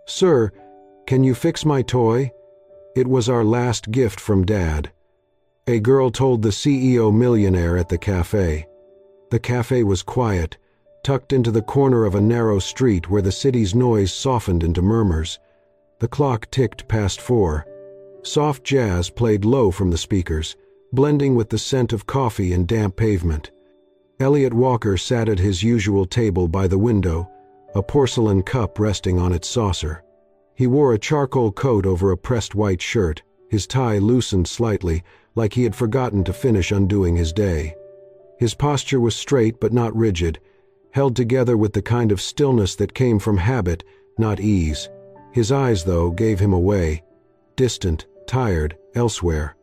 "Sir, can you fix my toy? It was our last gift from Dad," a girl told the CEO Millionaire at the cafe. The cafe was quiet, tucked into the corner of a narrow street where the city's noise softened into murmurs. The clock ticked past 4. Soft jazz played low from the speakers, blending with the scent of coffee and damp pavement. Elliot Walker sat at his usual table by the window, a porcelain cup resting on its saucer. He wore a charcoal coat over a pressed white shirt, his tie loosened slightly, like he had forgotten to finish undoing his day. His posture was straight but not rigid, held together with the kind of stillness that came from habit, not ease. His eyes, though, gave him away. Distant, tired, elsewhere.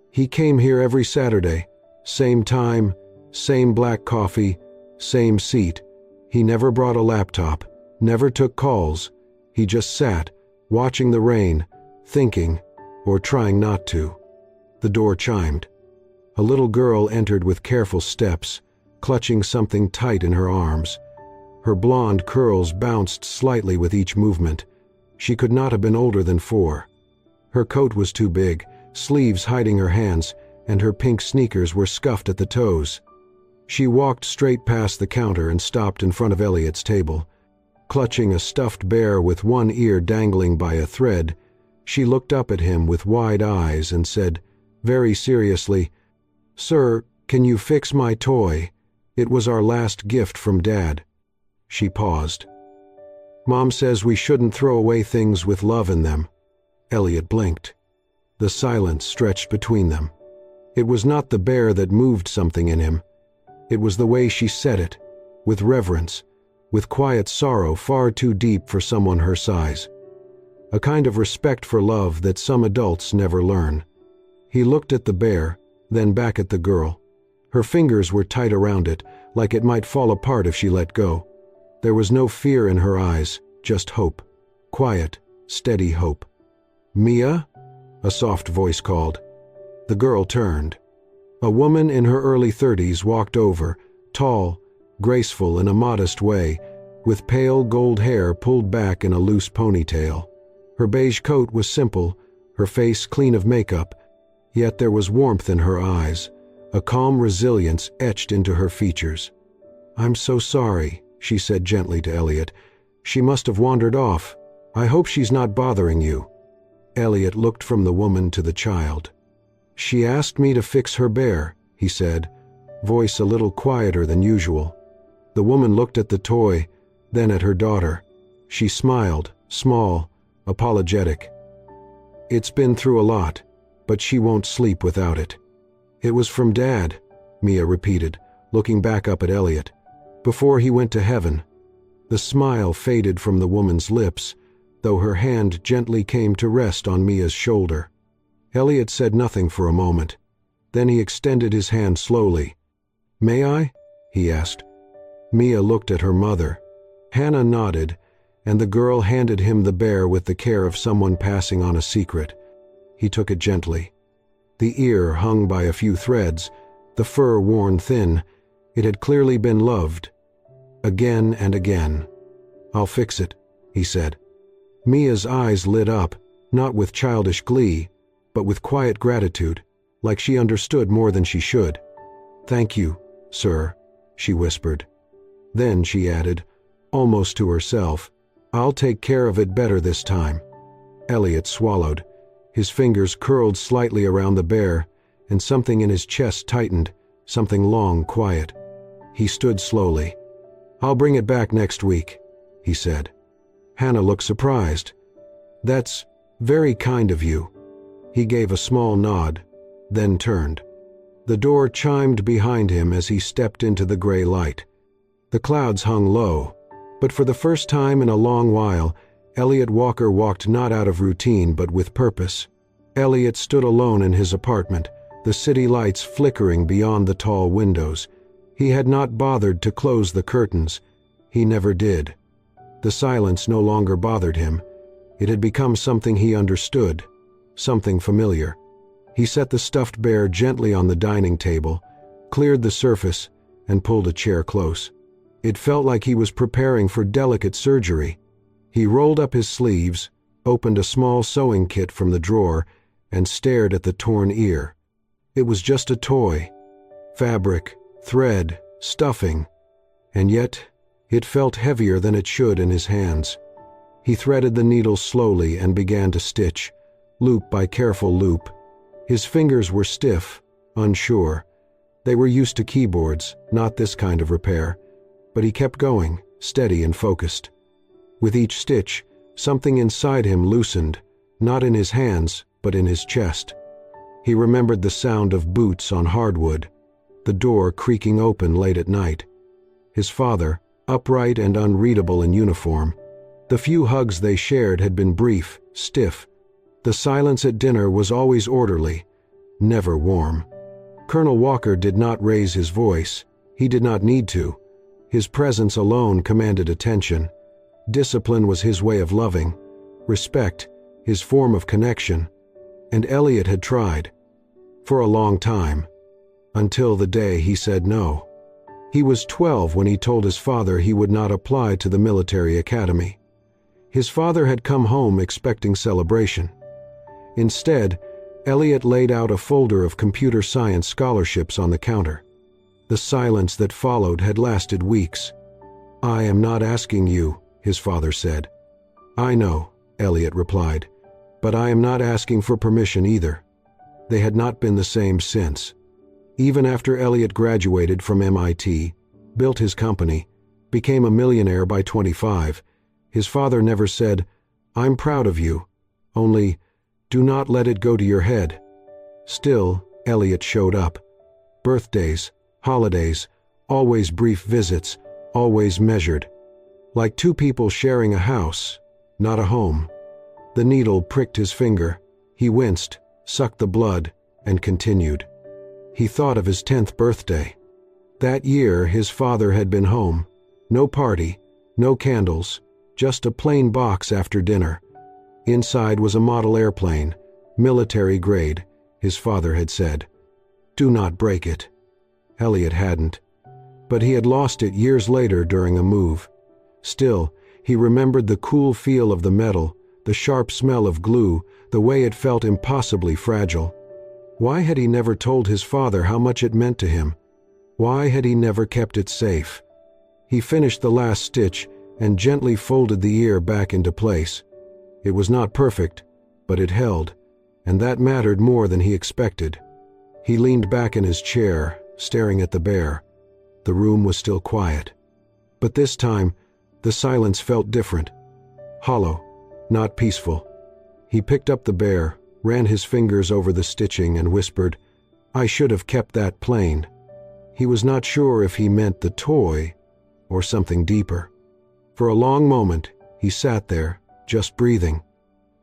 He came here every Saturday. Same time, same black coffee, same seat. He never brought a laptop, never took calls. He just sat, watching the rain, thinking, or trying not to. The door chimed. A little girl entered with careful steps, clutching something tight in her arms. Her blonde curls bounced slightly with each movement. She could not have been older than 4. Her coat was too big, sleeves hiding her hands, and her pink sneakers were scuffed at the toes. She walked straight past the counter and stopped in front of Elliot's table. Clutching a stuffed bear with one ear dangling by a thread, she looked up at him with wide eyes and said, very seriously, "Sir, can you fix my toy? It was our last gift from Dad." She paused. "Mom says we shouldn't throw away things with love in them." Elliot blinked. The silence stretched between them. It was not the bear that moved something in him. It was the way she said it, with reverence, with quiet sorrow far too deep for someone her size. A kind of respect for love that some adults never learn. He looked at the bear, then back at the girl. Her fingers were tight around it, like it might fall apart if she let go. There was no fear in her eyes, just hope. Quiet, steady hope. "Mia?" a soft voice called. The girl turned. A woman in her early 30s walked over, tall, graceful in a modest way, with pale gold hair pulled back in a loose ponytail. Her beige coat was simple, her face clean of makeup, yet there was warmth in her eyes, a calm resilience etched into her features. "I'm so sorry," she said gently to Elliot. "She must have wandered off. I hope she's not bothering you." Elliot looked from the woman to the child. "She asked me to fix her bear," he said, voice a little quieter than usual. The woman looked at the toy, then at her daughter. She smiled, small, apologetic. "It's been through a lot, but she won't sleep without it." "It was from Dad," Mia repeated, looking back up at Elliot. "Before he went to heaven." The smile faded from the woman's lips, though her hand gently came to rest on Mia's shoulder. Elliot said nothing for a moment. Then he extended his hand slowly. "May I?" he asked. Mia looked at her mother. Hannah nodded, and the girl handed him the bear with the care of someone passing on a secret. He took it gently. The ear hung by a few threads, the fur worn thin. It had clearly been loved. Again and again. "I'll fix it," he said. Mia's eyes lit up, not with childish glee, but with quiet gratitude, like she understood more than she should. "Thank you, sir," she whispered. Then she added, almost to herself, "I'll take care of it better this time." Elliot swallowed. His fingers curled slightly around the bear, and something in his chest tightened, something long, quiet. He stood slowly. "I'll bring it back next week," he said. Hannah looked surprised. "That's very kind of you." He gave a small nod, then turned. The door chimed behind him as he stepped into the gray light. The clouds hung low, but for the first time in a long while, Elliot Walker walked not out of routine but with purpose. Elliot stood alone in his apartment, the city lights flickering beyond the tall windows. He had not bothered to close the curtains. He never did. The silence no longer bothered him. It had become something he understood, something familiar. He set the stuffed bear gently on the dining table, cleared the surface, and pulled a chair close. It felt like he was preparing for delicate surgery. He rolled up his sleeves, opened a small sewing kit from the drawer, and stared at the torn ear. It was just a toy. Fabric, thread, stuffing. And yet, it felt heavier than it should in his hands. He threaded the needle slowly and began to stitch, loop by careful loop. His fingers were stiff, unsure. They were used to keyboards, not this kind of repair. But he kept going, steady and focused. With each stitch, something inside him loosened, not in his hands, but in his chest. He remembered the sound of boots on hardwood, the door creaking open late at night. His father, upright and unreadable in uniform. The few hugs they shared had been brief, stiff. The silence at dinner was always orderly, never warm. Colonel Walker did not raise his voice. He did not need to. His presence alone commanded attention. Discipline was his way of loving. Respect, his form of connection. And Elliot had tried. For a long time. Until the day he said no. He was 12 when he told his father he would not apply to the military academy. His father had come home expecting celebration. Instead, Elliot laid out a folder of computer science scholarships on the counter. The silence that followed had lasted weeks. "I am not asking you," his father said. "I know," Elliot replied, "but I am not asking for permission either." They had not been the same since. Even after Elliot graduated from MIT, built his company, became a millionaire by 25, his father never said, "I'm proud of you," only, "Do not let it go to your head." Still, Elliot showed up. Birthdays, holidays, always brief visits, always measured. Like two people sharing a house, not a home. The needle pricked his finger. He winced, sucked the blood, and continued. He thought of his 10th birthday. That year his father had been home. No party, no candles, just a plain box after dinner. Inside was a model airplane, military grade, his father had said. "Do not break it." Elliot hadn't. But he had lost it years later during a move. Still, he remembered the cool feel of the metal, the sharp smell of glue, the way it felt impossibly fragile. Why had he never told his father how much it meant to him? Why had he never kept it safe? He finished the last stitch and gently folded the ear back into place. It was not perfect, but it held, and that mattered more than he expected. He leaned back in his chair, staring at the bear. The room was still quiet. But this time, the silence felt different. Hollow, not peaceful. He picked up the bear, ran his fingers over the stitching and whispered, "I should have kept that plain." He was not sure if he meant the toy or something deeper. For a long moment, he sat there, just breathing.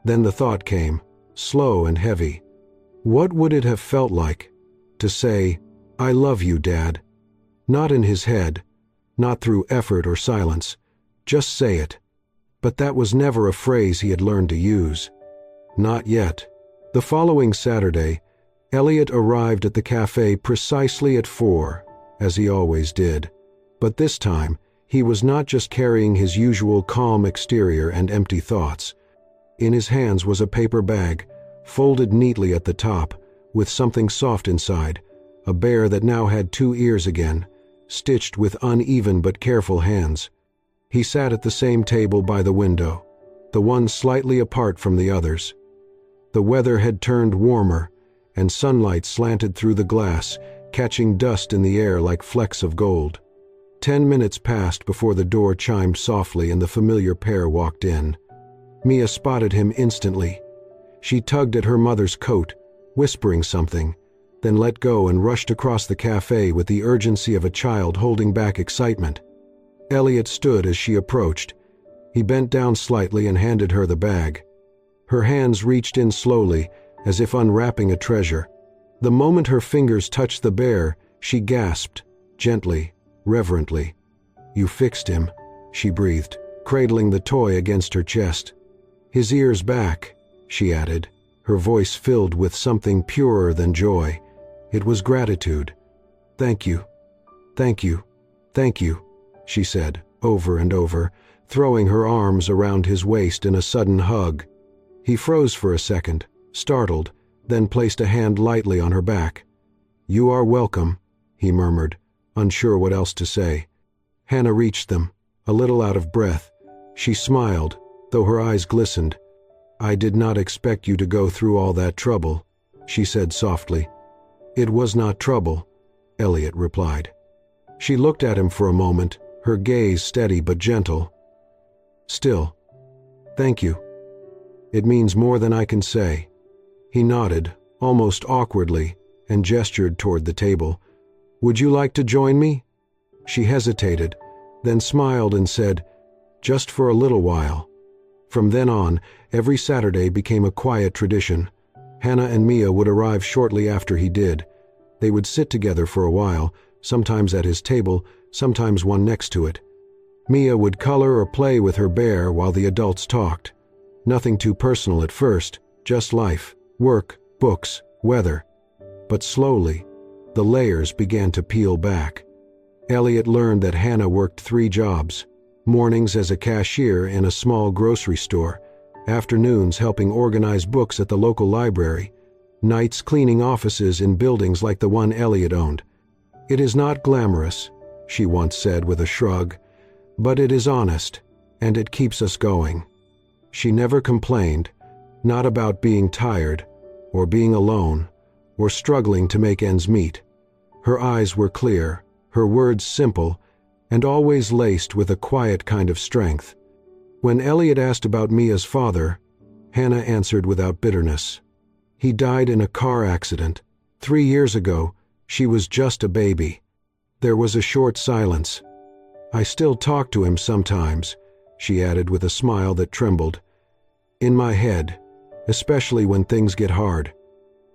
Then the thought came, slow and heavy. What would it have felt like to say, "I love you, Dad"? Not in his head, not through effort or silence. Just say it. But that was never a phrase he had learned to use. Not yet. The following Saturday, Elliot arrived at the cafe precisely at 4, as he always did. But this time, he was not just carrying his usual calm exterior and empty thoughts. In his hands was a paper bag, folded neatly at the top, with something soft inside, a bear that now had 2 ears again, stitched with uneven but careful hands. He sat at the same table by the window, the one slightly apart from the others. The weather had turned warmer, and sunlight slanted through the glass, catching dust in the air like flecks of gold. 10 minutes passed before the door chimed softly and the familiar pair walked in. Mia spotted him instantly. She tugged at her mother's coat, whispering something, then let go and rushed across the cafe with the urgency of a child holding back excitement. Elliot stood as she approached. He bent down slightly and handed her the bag. Her hands reached in slowly, as if unwrapping a treasure. The moment her fingers touched the bear, she gasped, gently, reverently. "You fixed him," she breathed, cradling the toy against her chest. "His ears back," she added, her voice filled with something purer than joy. It was gratitude. "Thank you, thank you, thank you," she said, over and over, throwing her arms around his waist in a sudden hug. He froze for a second, startled, then placed a hand lightly on her back. "You are welcome," he murmured, unsure what else to say. Hannah reached them, a little out of breath. She smiled, though her eyes glistened. "I did not expect you to go through all that trouble," she said softly. "It was not trouble," Elliot replied. She looked at him for a moment, her gaze steady but gentle. "Still, thank you. It means more than I can say." He nodded, almost awkwardly, and gestured toward the table. "Would you like to join me?" She hesitated, then smiled and said, "Just for a little while." From then on, every Saturday became a quiet tradition. Hannah and Mia would arrive shortly after he did. They would sit together for a while, sometimes at his table, sometimes one next to it. Mia would color or play with her bear while the adults talked. Nothing too personal at first, just life, work, books, weather. But slowly, the layers began to peel back. Elliot learned that Hannah worked 3 jobs: mornings as a cashier in a small grocery store, afternoons helping organize books at the local library, nights cleaning offices in buildings like the one Elliot owned. "It is not glamorous," she once said with a shrug, "but it is honest, and it keeps us going." She never complained, not about being tired, or being alone, or struggling to make ends meet. Her eyes were clear, her words simple, and always laced with a quiet kind of strength. When Elliot asked about Mia's father, Hannah answered without bitterness. "He died in a car accident. 3 years ago. She was just a baby." There was a short silence. "I still talk to him sometimes," she added with a smile that trembled. "In my head, especially when things get hard."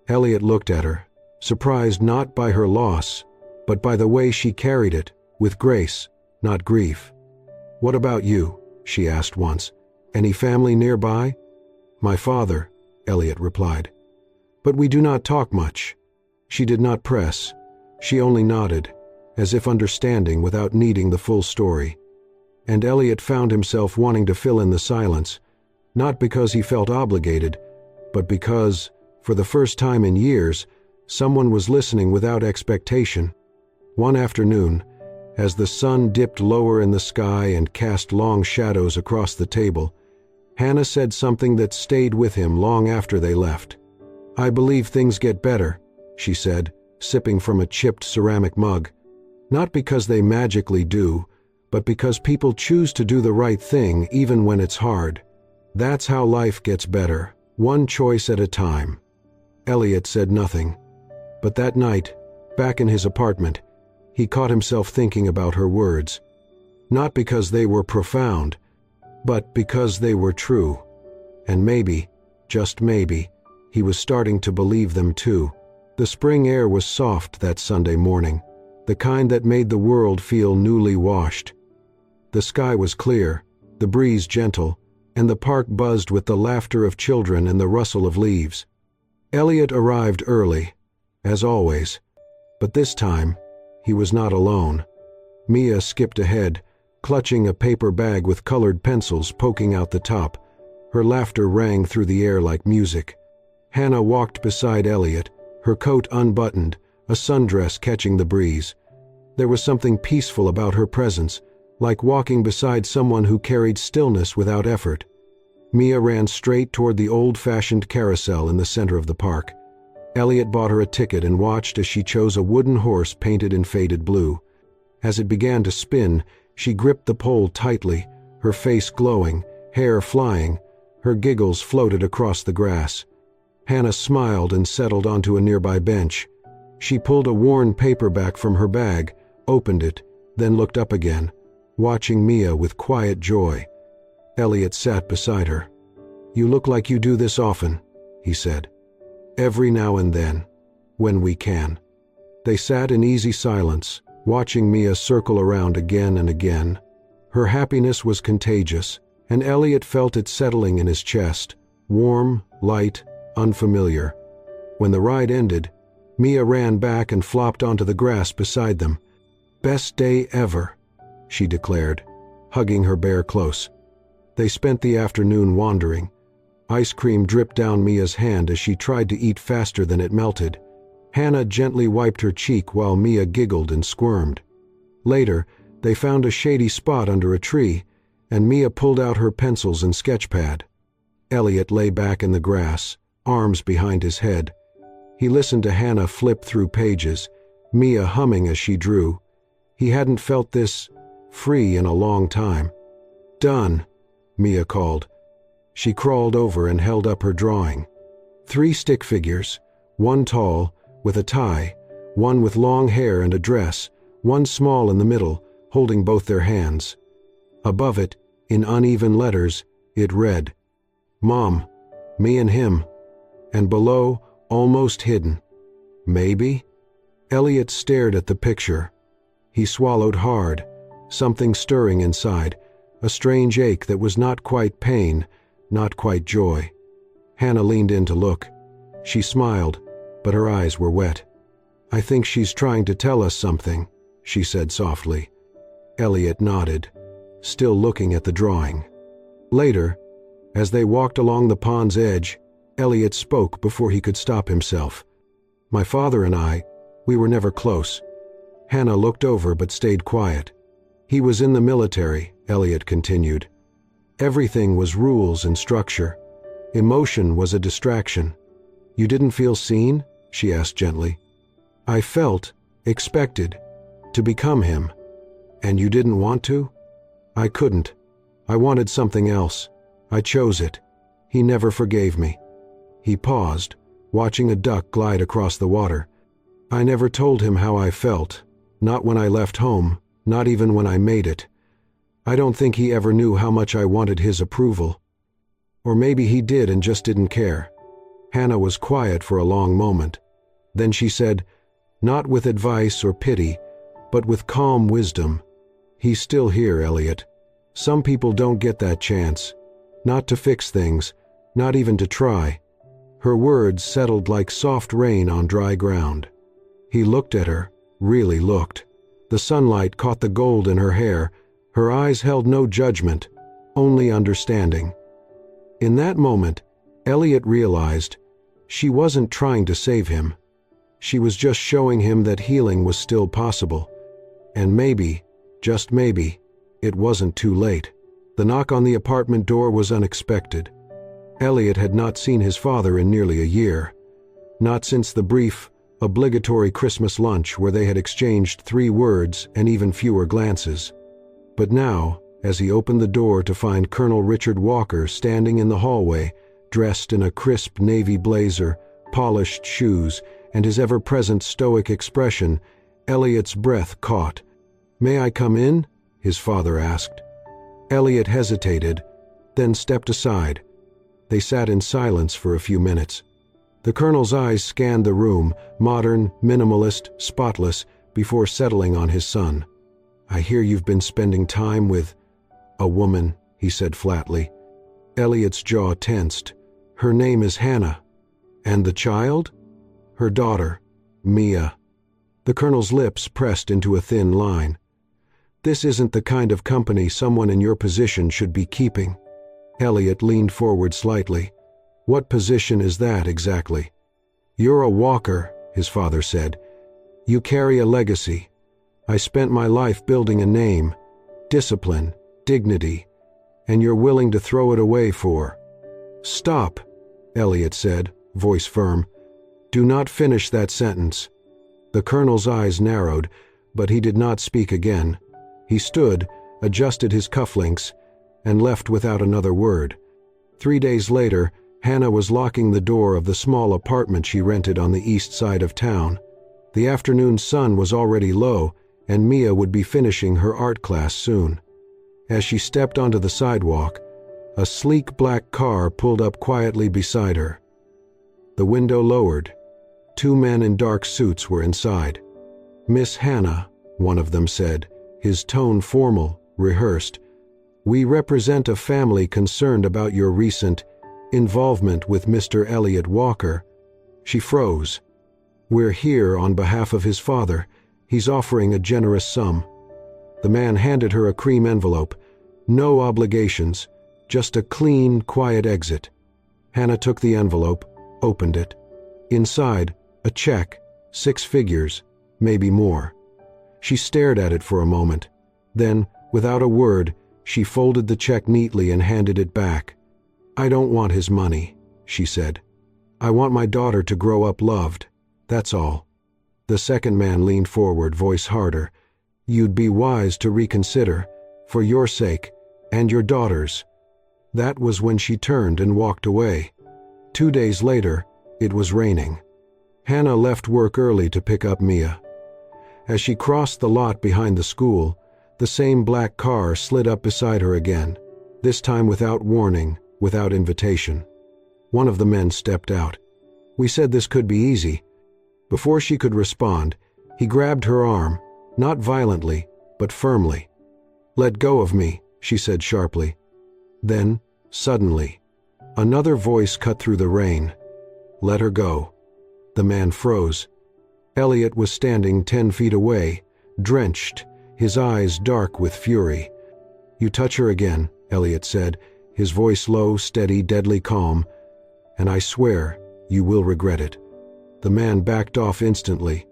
Elliot looked at her, surprised not by her loss, but by the way she carried it, with grace, not grief. "What about you?" she asked once. "Any family nearby?" "My father," Elliot replied. "But we do not talk much." She did not press. She only nodded, as if understanding without needing the full story. And Elliot found himself wanting to fill in the silence, not because he felt obligated, but because, for the first time in years, someone was listening without expectation. One afternoon, as the sun dipped lower in the sky and cast long shadows across the table, Hannah said something that stayed with him long after they left. "I believe things get better," she said, sipping from a chipped ceramic mug. "Not because they magically do, but because people choose to do the right thing even when it's hard. That's how life gets better, one choice at a time." Elliot said nothing. But that night, back in his apartment, he caught himself thinking about her words. Not because they were profound, but because they were true. And maybe, just maybe, he was starting to believe them too. The spring air was soft that Sunday morning, the kind that made the world feel newly washed. The sky was clear, the breeze gentle, and the park buzzed with the laughter of children and the rustle of leaves. Elliot arrived early, as always, but this time, he was not alone. Mia skipped ahead, clutching a paper bag with colored pencils poking out the top. Her laughter rang through the air like music. Hannah walked beside Elliot, her coat unbuttoned, a sundress catching the breeze. There was something peaceful about her presence, like walking beside someone who carried stillness without effort. Mia ran straight toward the old-fashioned carousel in the center of the park. Elliot bought her a ticket and watched as she chose a wooden horse painted in faded blue. As it began to spin, she gripped the pole tightly, her face glowing, hair flying. Her giggles floated across the grass. Hannah smiled and settled onto a nearby bench. She pulled a worn paperback from her bag, opened it, then looked up again, watching Mia with quiet joy. Elliot sat beside her. "You look like you do this often," he said. "Every now and then, when we can." They sat in easy silence, watching Mia circle around again and again. Her happiness was contagious, and Elliot felt it settling in his chest, warm, light, unfamiliar. When the ride ended, Mia ran back and flopped onto the grass beside them. "Best day ever," she declared, hugging her bear close. They spent the afternoon wandering. Ice cream dripped down Mia's hand as she tried to eat faster than it melted. Hannah gently wiped her cheek while Mia giggled and squirmed. Later, they found a shady spot under a tree, and Mia pulled out her pencils and sketch pad. Elliot lay back in the grass, arms behind his head. He listened to Hannah flip through pages, Mia humming as she drew. He hadn't felt this free in a long time. "Done," Mia called. She crawled over and held up her drawing. 3 stick figures, one tall, with a tie, one with long hair and a dress, one small in the middle, holding both their hands. Above it, in uneven letters, it read, "Mom, me and him." And below, almost hidden, "Maybe?" Elliot stared at the picture. He swallowed hard, something stirring inside, a strange ache that was not quite pain, not quite joy. Hannah leaned in to look. She smiled, but her eyes were wet. "I think she's trying to tell us something," she said softly. Elliot nodded, still looking at the drawing. Later, as they walked along the pond's edge, Elliot spoke before he could stop himself. "My father and I, we were never close." Hannah looked over but stayed quiet. "He was in the military," Elliot continued. "Everything was rules and structure. Emotion was a distraction." "You didn't feel seen?" she asked gently. "I felt, expected, to become him." "And you didn't want to?" "I couldn't. I wanted something else. I chose it. He never forgave me." He paused, watching a duck glide across the water. "I never told him how I felt, not when I left home, not even when I made it. I don't think he ever knew how much I wanted his approval. Or maybe he did and just didn't care." Hannah was quiet for a long moment. Then she said, not with advice or pity, but with calm wisdom, "He's still here, Elliot. Some people don't get that chance. Not to fix things, not even to try." Her words settled like soft rain on dry ground. He looked at her, really looked. The sunlight caught the gold in her hair. Her eyes held no judgment, only understanding. In that moment, Elliot realized she wasn't trying to save him. She was just showing him that healing was still possible. And maybe, just maybe, it wasn't too late. The knock on the apartment door was unexpected. Elliot had not seen his father in nearly a year. Not since the brief, obligatory Christmas lunch where they had exchanged 3 words and even fewer glances. But now, as he opened the door to find Colonel Richard Walker standing in the hallway, dressed in a crisp navy blazer, polished shoes, and his ever-present stoic expression, Elliot's breath caught. "May I come in?" his father asked. Elliot hesitated, then stepped aside. They sat in silence for a few minutes. The colonel's eyes scanned the room, modern, minimalist, spotless, before settling on his son. "I hear you've been spending time with a woman," he said flatly. Elliot's jaw tensed. "Her name is Hannah." "And the child?" "Her daughter, Mia." The colonel's lips pressed into a thin line. "This isn't the kind of company someone in your position should be keeping." Elliot leaned forward slightly. "What position is that exactly?" "You're a walker," his father said. "You carry a legacy. I spent my life building a name, discipline, dignity, and you're willing to throw it away for—" "Stop," Elliot said, voice firm. "Do not finish that sentence." The colonel's eyes narrowed, but he did not speak again. He stood, adjusted his cufflinks, and left without another word. 3 days later, Hannah was locking the door of the small apartment she rented on the east side of town. The afternoon sun was already low, and Mia would be finishing her art class soon. As she stepped onto the sidewalk, a sleek black car pulled up quietly beside her. The window lowered. 2 men in dark suits were inside. "Miss Hannah," one of them said, his tone formal, rehearsed, "we represent a family concerned about your recent involvement with Mr. Elliot Walker." She froze. "We're here on behalf of his father. He's offering a generous sum." The man handed her a cream envelope. No obligations, just a clean, quiet exit. Hannah took the envelope, opened it. Inside, a check, 6 figures, maybe more. She stared at it for a moment. Then, without a word, she folded the check neatly and handed it back. "I don't want his money," she said. "I want my daughter to grow up loved. That's all." The second man leaned forward, voice harder. "You'd be wise to reconsider, for your sake, and your daughter's." That was when she turned and walked away. 2 days later, it was raining. Hannah left work early to pick up Mia. As she crossed the lot behind the school, the same black car slid up beside her again, this time without warning, without invitation. One of the men stepped out. "We said this could be easy." Before she could respond, he grabbed her arm, not violently, but firmly. "Let go of me," she said sharply. Then, suddenly, another voice cut through the rain. "Let her go." The man froze. Elliot was standing 10 feet away, drenched, his eyes dark with fury. "You touch her again," Elliot said, his voice low, steady, deadly calm, "and I swear you will regret it." The man backed off instantly.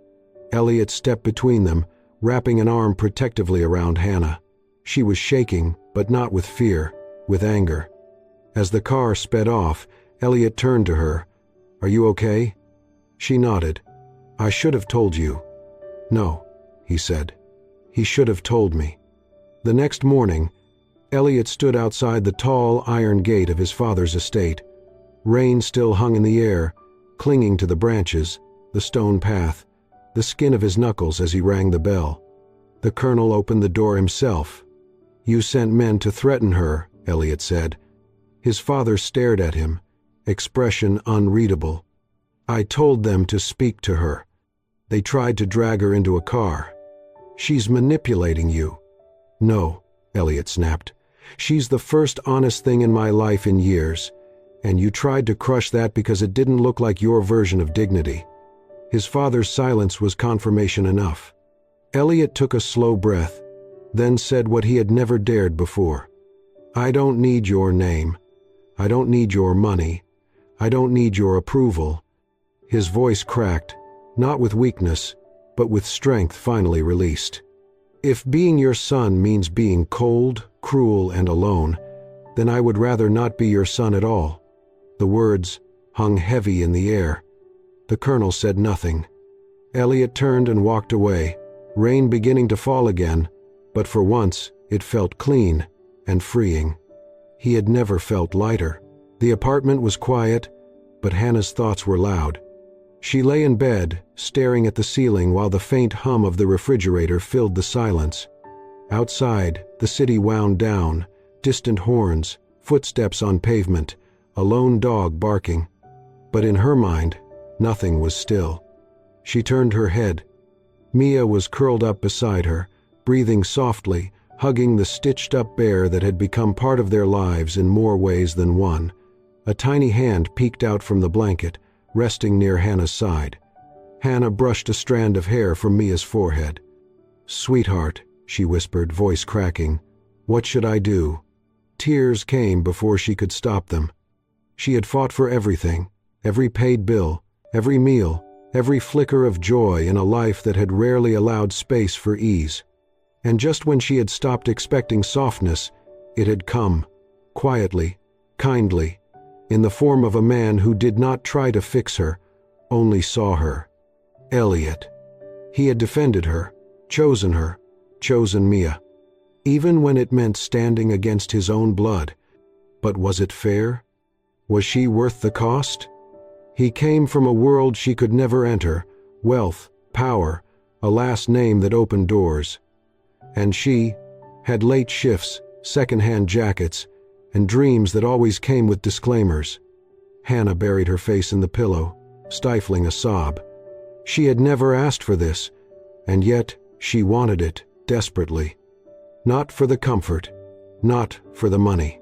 Elliot stepped between them, wrapping an arm protectively around Hannah. She was shaking, but not with fear, with anger. As the car sped off, Elliot turned to her. "Are you okay?" She nodded. "I should have told you." "No," he said. "He should have told me." The next morning, Elliot stood outside the tall iron gate of his father's estate. Rain still hung in the air, clinging to the branches, the stone path, the skin of his knuckles as he rang the bell. The colonel opened the door himself. "You sent men to threaten her," Elliot said. His father stared at him, expression unreadable. "I told them to speak to her. They tried to drag her into a car. She's manipulating you." "No," Elliot snapped. "She's the first honest thing in my life in years, and you tried to crush that because it didn't look like your version of dignity." His father's silence was confirmation enough. Elliot took a slow breath, then said what he had never dared before. "I don't need your name. I don't need your money. I don't need your approval." His voice cracked, not with weakness, but with strength finally released. "If being your son means being cold, cruel, and alone, then I would rather not be your son at all." The words hung heavy in the air. The colonel said nothing. Elliot turned and walked away, rain beginning to fall again, but for once it felt clean and freeing. He had never felt lighter. The apartment was quiet, but Hannah's thoughts were loud. She lay in bed, staring at the ceiling while the faint hum of the refrigerator filled the silence. Outside, the city wound down, distant horns, footsteps on pavement, a lone dog barking. But in her mind, nothing was still. She turned her head. Mia was curled up beside her, breathing softly, hugging the stitched-up bear that had become part of their lives in more ways than one. A tiny hand peeked out from the blanket, resting near Hannah's side. Hannah brushed a strand of hair from Mia's forehead. "Sweetheart," she whispered, voice cracking, "what should I do?" Tears came before she could stop them. She had fought for everything, every paid bill, every meal, every flicker of joy in a life that had rarely allowed space for ease. And just when she had stopped expecting softness, it had come, quietly, kindly, in the form of a man who did not try to fix her, only saw her. Elliot. He had defended her, chosen Mia, even when it meant standing against his own blood. But was it fair? Was she worth the cost? He came from a world she could never enter, wealth, power, a last name that opened doors. And she had late shifts, second-hand jackets, and dreams that always came with disclaimers. Hannah buried her face in the pillow, stifling a sob. She had never asked for this, and yet she wanted it desperately. Not for the comfort, not for the money,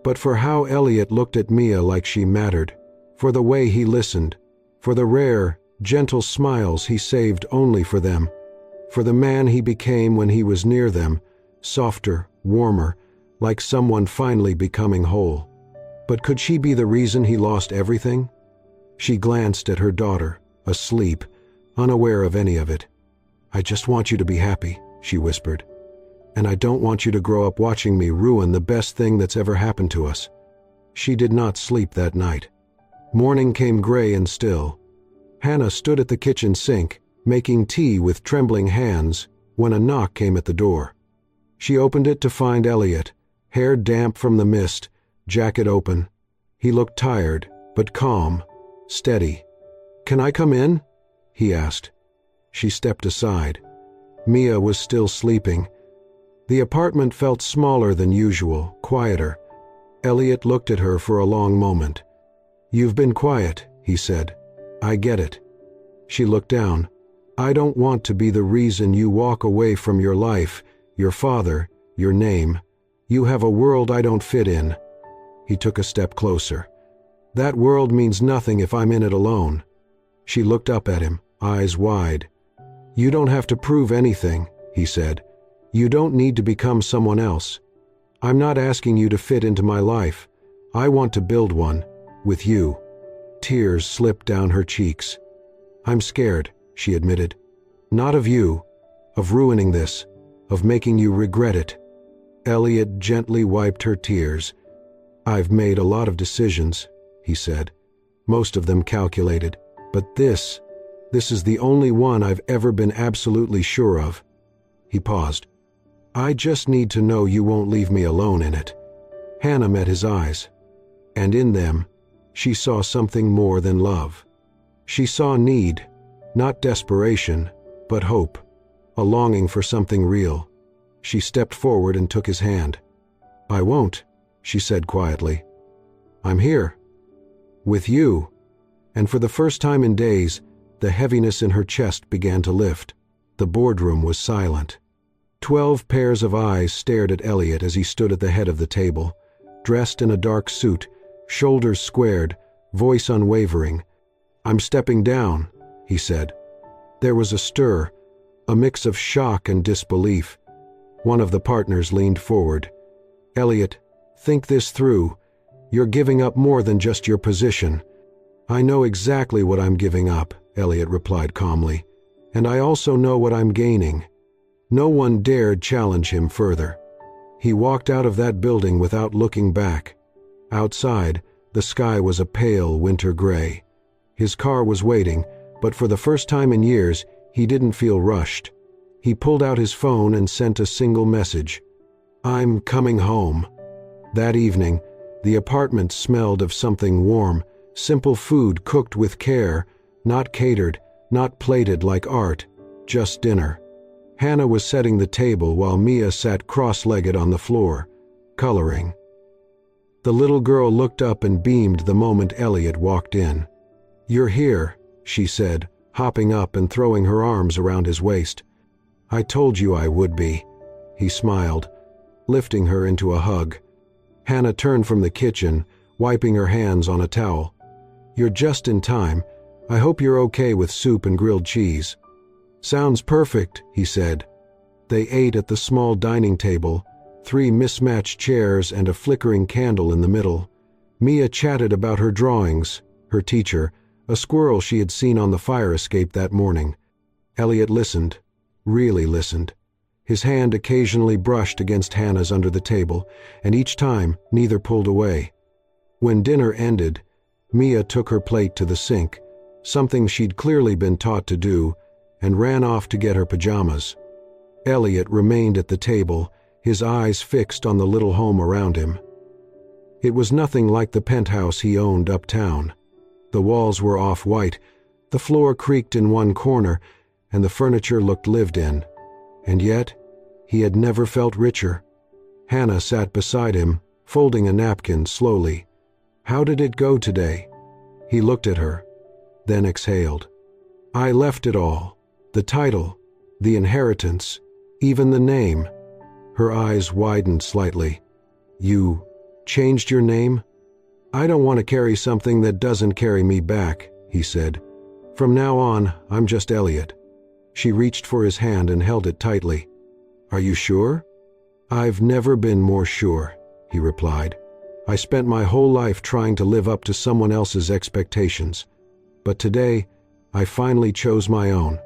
but for how Elliot looked at Mia like she mattered, for the way he listened, for the rare, gentle smiles he saved only for them, for the man he became when he was near them, softer, warmer, like someone finally becoming whole. But could she be the reason he lost everything? She glanced at her daughter, asleep, unaware of any of it. "I just want you to be happy," she whispered. "And I don't want you to grow up watching me ruin the best thing that's ever happened to us." She did not sleep that night. Morning came gray and still. Hannah stood at the kitchen sink, making tea with trembling hands, when a knock came at the door. She opened it to find Elliot, hair damp from the mist, jacket open. He looked tired, but calm, steady. "Can I come in?" he asked. She stepped aside. Mia was still sleeping. The apartment felt smaller than usual, quieter. Elliot looked at her for a long moment. "You've been quiet," he said. "I get it." She looked down. "I don't want to be the reason you walk away from your life, your father, your name. You have a world I don't fit in." He took a step closer. "That world means nothing if I'm in it alone." She looked up at him, eyes wide. "You don't have to prove anything," he said. "You don't need to become someone else. I'm not asking you to fit into my life. I want to build one, with you." Tears slipped down her cheeks. "I'm scared," she admitted. "Not of you, of ruining this, of making you regret it." Elliot gently wiped her tears. "I've made a lot of decisions," he said. "Most of them calculated. But this is the only one I've ever been absolutely sure of." He paused. "I just need to know you won't leave me alone in it." Hannah met his eyes. And in them, she saw something more than love. She saw need, not desperation, but hope, a longing for something real. She stepped forward and took his hand. "I won't," she said quietly. "I'm here. With you." And for the first time in days, the heaviness in her chest began to lift. The boardroom was silent. 12 pairs of eyes stared at Elliot as he stood at the head of the table, dressed in a dark suit, shoulders squared, voice unwavering. "I'm stepping down," he said. There was a stir, a mix of shock and disbelief. One of the partners leaned forward. "Elliot, think this through. You're giving up more than just your position." "I know exactly what I'm giving up," Elliot replied calmly. "And I also know what I'm gaining." No one dared challenge him further. He walked out of that building without looking back. Outside, the sky was a pale winter gray. His car was waiting, but for the first time in years, he didn't feel rushed. He pulled out his phone and sent a single message. "I'm coming home." That evening, the apartment smelled of something warm, simple food cooked with care, not catered, not plated like art, just dinner. Hannah was setting the table while Mia sat cross-legged on the floor, coloring. The little girl looked up and beamed the moment Elliot walked in. "You're here," she said, hopping up and throwing her arms around his waist. "I told you I would be." He smiled, lifting her into a hug. Hannah turned from the kitchen, wiping her hands on a towel. "You're just in time. I hope you're okay with soup and grilled cheese." "Sounds perfect," he said. They ate at the small dining table, 3 mismatched chairs and a flickering candle in the middle. Mia chatted about her drawings, her teacher, a squirrel she had seen on the fire escape that morning. Elliot listened, really listened. His hand occasionally brushed against Hannah's under the table, and each time neither pulled away. When dinner ended, Mia took her plate to the sink, something she'd clearly been taught to do, and ran off to get her pajamas. Elliot remained at the table, his eyes fixed on the little home around him. It was nothing like the penthouse he owned uptown. The walls were off-white, the floor creaked in one corner, and the furniture looked lived in. And yet, he had never felt richer. Hannah sat beside him, folding a napkin slowly. "How did it go today?" He looked at her, then exhaled. "I left it all. The title, the inheritance, even the name." Her eyes widened slightly. "You changed your name?" "I don't want to carry something that doesn't carry me back," he said. "From now on, I'm just Elliot." She reached for his hand and held it tightly. "Are you sure?" "I've never been more sure," he replied. "I spent my whole life trying to live up to someone else's expectations. But today, I finally chose my own."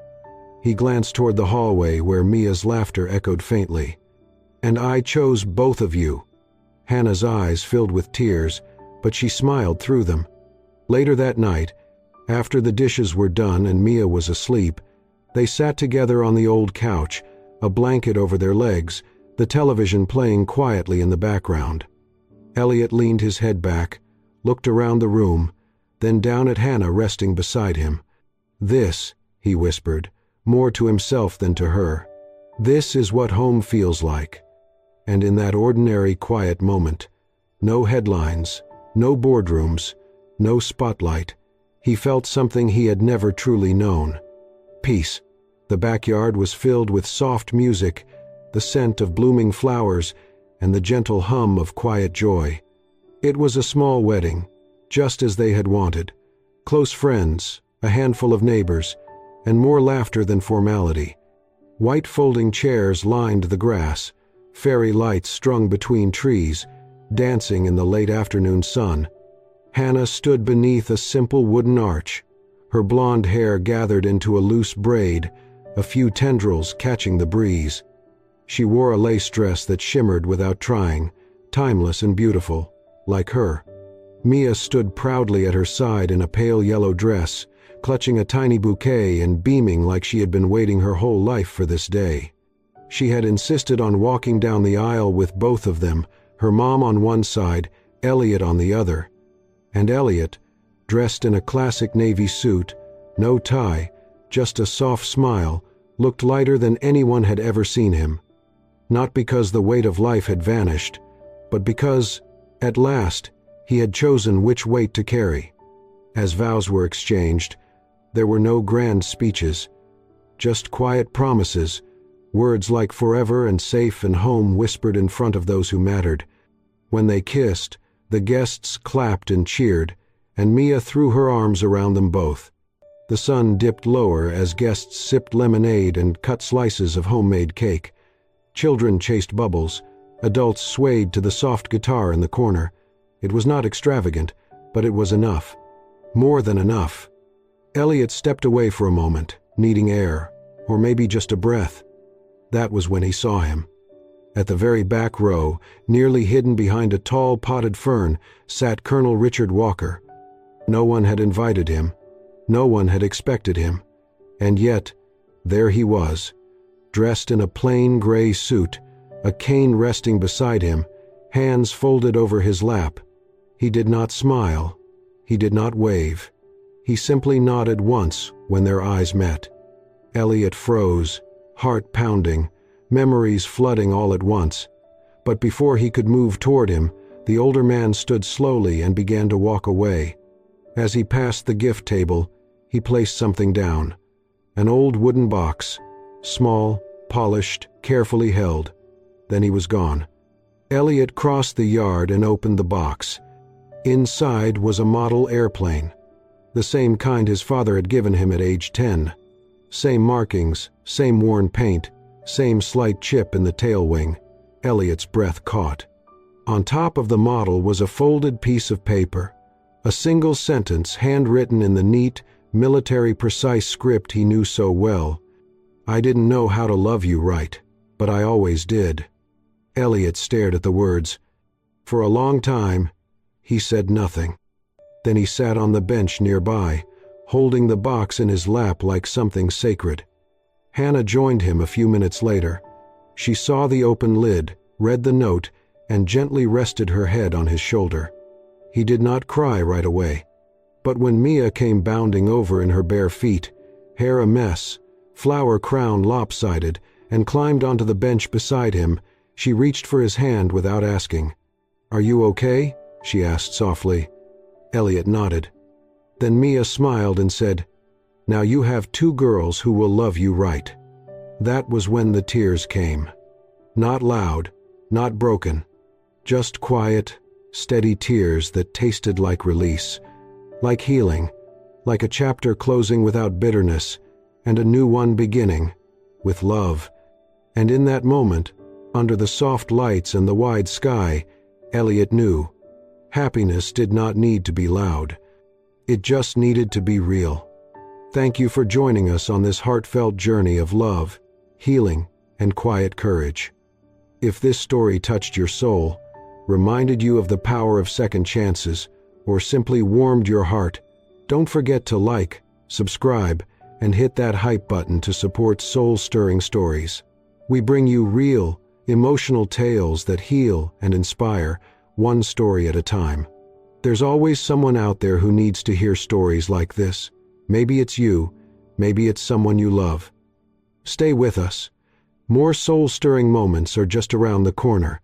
He glanced toward the hallway where Mia's laughter echoed faintly. "And I chose both of you." Hannah's eyes filled with tears, but she smiled through them. Later that night, after the dishes were done and Mia was asleep, they sat together on the old couch, a blanket over their legs, the television playing quietly in the background. Elliot leaned his head back, looked around the room, then down at Hannah resting beside him. "This," he whispered, more to himself than to her, "this is what home feels like." And in that ordinary, quiet moment, no headlines, no boardrooms, no spotlight, he felt something he had never truly known. Peace. The backyard was filled with soft music, the scent of blooming flowers, and the gentle hum of quiet joy. It was a small wedding, just as they had wanted. Close friends, a handful of neighbors, and more laughter than formality. White folding chairs lined the grass, fairy lights strung between trees, dancing in the late afternoon sun. Hannah stood beneath a simple wooden arch, her blonde hair gathered into a loose braid, a few tendrils catching the breeze. She wore a lace dress that shimmered without trying, timeless and beautiful, like her. Mia stood proudly at her side in a pale yellow dress, clutching a tiny bouquet and beaming like she had been waiting her whole life for this day. She had insisted on walking down the aisle with both of them, her mom on one side, Elliot on the other. And Elliot, dressed in a classic navy suit, no tie, just a soft smile, looked lighter than anyone had ever seen him. Not because the weight of life had vanished, but because, at last, he had chosen which weight to carry. As vows were exchanged, there were no grand speeches, just quiet promises, words like forever and safe and home whispered in front of those who mattered. When they kissed, the guests clapped and cheered, and Mia threw her arms around them both. The sun dipped lower as guests sipped lemonade and cut slices of homemade cake. Children chased bubbles. Adults swayed to the soft guitar in the corner. It was not extravagant, but it was enough. More than enough. Elliot stepped away for a moment, needing air, or maybe just a breath. That was when he saw him. At the very back row, nearly hidden behind a tall potted fern, sat Colonel Richard Walker. No one had invited him. No one had expected him. And yet, there he was, dressed in a plain gray suit, a cane resting beside him, hands folded over his lap. He did not smile. He did not wave. He simply nodded once when their eyes met. Elliot froze, heart pounding, memories flooding all at once. But before he could move toward him, the older man stood slowly and began to walk away. As he passed the gift table, he placed something down. An old wooden box, small, polished, carefully held. Then he was gone. Elliot crossed the yard and opened the box. Inside was a model airplane, the same kind his father had given him at age 10. Same markings, same worn paint, same slight chip in the tail wing. Elliot's breath caught. On top of the model was a folded piece of paper, a single sentence handwritten in the neat, military precise script he knew so well. "I didn't know how to love you right, but I always did." Elliot stared at the words. For a long time, he said nothing. Then he sat on the bench nearby, holding the box in his lap like something sacred. Hannah joined him a few minutes later. She saw the open lid, read the note, and gently rested her head on his shoulder. He did not cry right away. But when Mia came bounding over in her bare feet, hair a mess, flower crown lopsided, and climbed onto the bench beside him, she reached for his hand without asking. "Are you okay?" she asked softly. Elliot nodded. Then Mia smiled and said, "Now you have two girls who will love you right." That was when the tears came. Not loud, not broken, just quiet, steady tears that tasted like release, like healing, like a chapter closing without bitterness, and a new one beginning, with love. And in that moment, Under the soft lights and the wide sky, Elliot knew happiness did not need to be loud. It just needed to be real. Thank you for joining us on this heartfelt journey of love, healing, and quiet courage. If this story touched your soul, reminded you of the power of second chances, or simply warmed your heart, don't forget to like, subscribe, and hit that hype button to support soul-stirring stories. We bring you real, emotional tales that heal and inspire, one story at a time. There's always someone out there who needs to hear stories like this. Maybe it's you, maybe it's someone you love. Stay with us. More soul-stirring moments are just around the corner,